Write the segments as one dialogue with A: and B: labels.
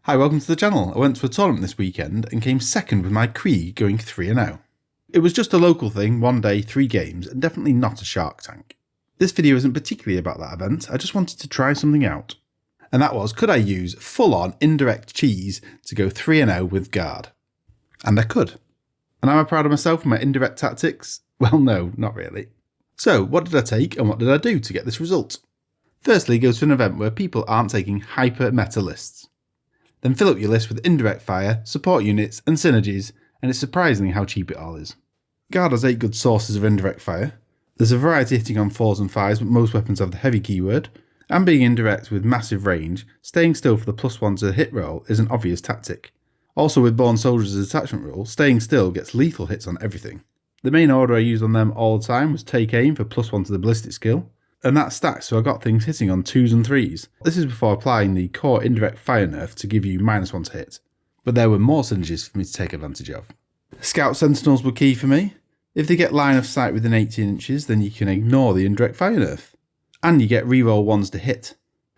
A: Hi, welcome to the channel. I went to a tournament this weekend and came second with my Krieg going 3-0. It was just a local thing, one day, 3 games, and definitely not a Shark Tank. This video isn't particularly about that event, I just wanted to try something out. And that was, could I use full-on indirect cheese to go 3-0 with Guard? And I could. And am I proud of myself for my indirect tactics? Well, no, not really. So, what did I take and what did I do to get this result? Firstly, go to an event where people aren't taking hyper-meta lists. Then fill up your list with Indirect Fire, support units and synergies, and it's surprising how cheap it all is. Guard has 8 good sources of Indirect Fire. There's a variety hitting on 4s and 5s, but most weapons have the heavy keyword, and being indirect with massive range, staying still for the +1 to the hit roll is an obvious tactic. Also with Born Soldiers' attachment rule, staying still gets lethal hits on everything. The main order I used on them all the time was Take Aim for +1 to the ballistic skill, and that stacked so I got things hitting on 2s and 3s. This is before applying the core Indirect Fire nerf to give you -1 to hit. But there were more synergies for me to take advantage of. Scout Sentinels were key for me. If they get line of sight within 18 inches, then you can ignore the Indirect Fire nerf. And you get reroll 1s to hit.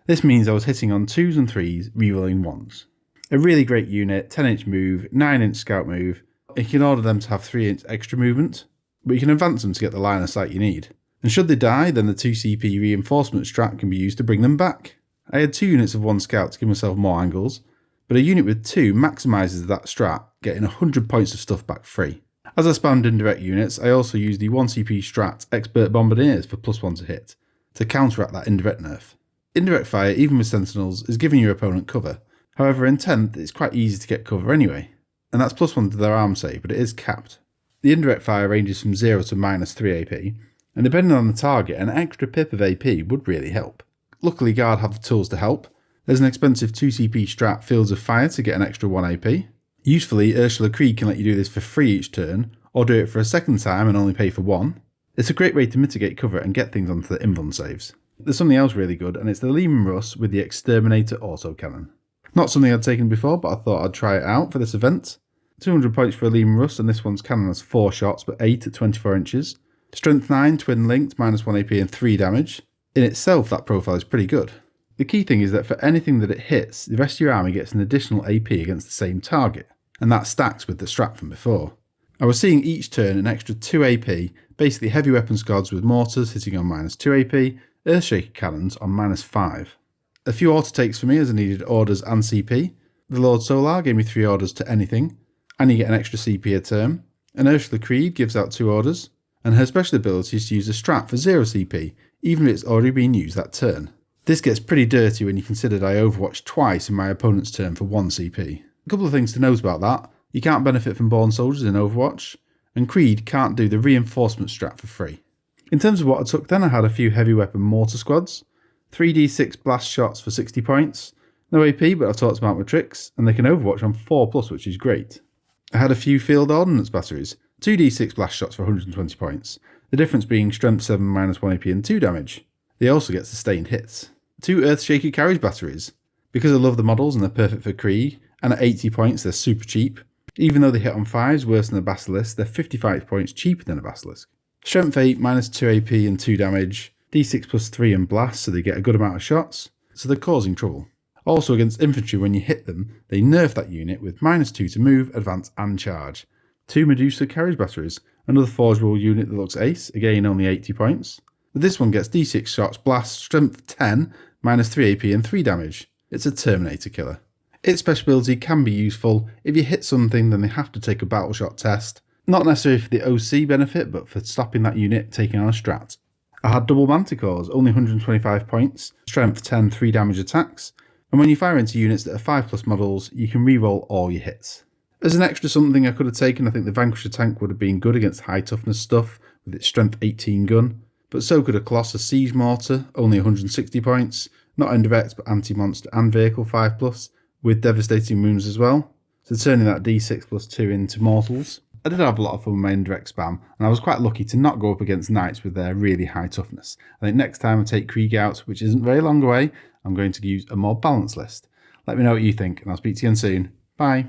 A: This means I was hitting on 2s and 3s, rerolling 1s. A really great unit, 10-inch move, 9-inch scout move. You can order them to have 3-inch extra movement, but you can advance them to get the line of sight you need. And should they die, then the 2 CP reinforcement strat can be used to bring them back. I had 2 units of 1 scout to give myself more angles, but a unit with 2 maximises that strat, getting 100 points of stuff back free. As I spammed indirect units, I also used the 1 CP strat Expert Bombardiers for +1 to hit, to counteract that indirect nerf. Indirect Fire, even with Sentinels, is giving your opponent cover. However, in 10th, it's quite easy to get cover anyway, and that's +1 to their arm save, but it is capped. The Indirect Fire ranges from 0 to -3 AP, and depending on the target, an extra pip of AP would really help. Luckily Guard have the tools to help. There's an expensive 2 CP strat Fields of Fire to get an extra 1 AP. Usefully, Ursula Krieg can let you do this for free each turn, or do it for a second time and only pay for 1. It's a great way to mitigate cover and get things onto the invuln saves. There's something else really good, and it's the Lehman Russ with the Exterminator autocannon. Not something I'd taken before, but I thought I'd try it out for this event. 200 points for a Lehman Russ, and this one's cannon has 4 shots, but 8 at 24 inches. Strength 9, twin linked, -1 AP and 3 damage. In itself, that profile is pretty good. The key thing is that for anything that it hits, the rest of your army gets an additional AP against the same target, and that stacks with the strat from before. I was seeing each turn an extra 2 AP, basically heavy weapon squads with mortars hitting on -2 AP, Earthshaker cannons on -5. A few auto takes for me as I needed orders and CP. The Lord Solar gave me 3 orders to anything, and you get an extra CP a turn. And Ursula Krieg gives out 2 orders, and her special ability is to use a strat for 0 CP, even if it's already been used that turn. This gets pretty dirty when you consider I overwatched twice in my opponent's turn for 1 CP. A couple of things to note about that: you can't benefit from Born Soldiers in Overwatch, and Creed can't do the reinforcement strat for free. In terms of what I took then, I had a few heavy weapon mortar squads, 3d6 blast shots for 60 points, no AP but I've talked about my tricks, and they can overwatch on 4+, which is great. I had a few field ordnance batteries, 2d6 blast shots for 120 points, the difference being strength 7 -1 AP and 2 damage. They also get sustained hits. 2 Earthshaker carriage batteries. Because I love the models and they're perfect for Krieg, and at 80 points they're super cheap. Even though they hit on 5s worse than a Basilisk, they're 55 points cheaper than a Basilisk. Strength 8, -2 AP and 2 damage, d6 +3 and blast, so they get a good amount of shots, so they're causing trouble. Also against infantry, when you hit them, they nerf that unit with -2 to move, advance and charge. 2 Medusa carriage batteries, another Forge World unit that looks ace, again only 80 points. But this one gets d6 shots, blast, strength 10, -3 AP and 3 damage. It's a Terminator killer. Its special ability can be useful. If you hit something, then they have to take a battle shot test. Not necessarily for the OC benefit, but for stopping that unit taking on a strat. I had double Manticores, only 125 points, strength 10, 3 damage attacks, and when you fire into units that are 5+ models, you can reroll all your hits. As an extra something I could have taken, I think the Vanquisher tank would have been good against high toughness stuff with its strength 18 gun, but so could a Colossus Siege Mortar, only 160 points, not indirect but anti-monster and vehicle 5+, with devastating wounds as well, so turning that d6 +2 into mortals. I did have a lot of fun with my indirect spam, and I was quite lucky to not go up against knights with their really high toughness. I think next time I take Krieg out, which isn't very long away, I'm going to use a more balanced list. Let me know what you think, and I'll speak to you again soon. Bye.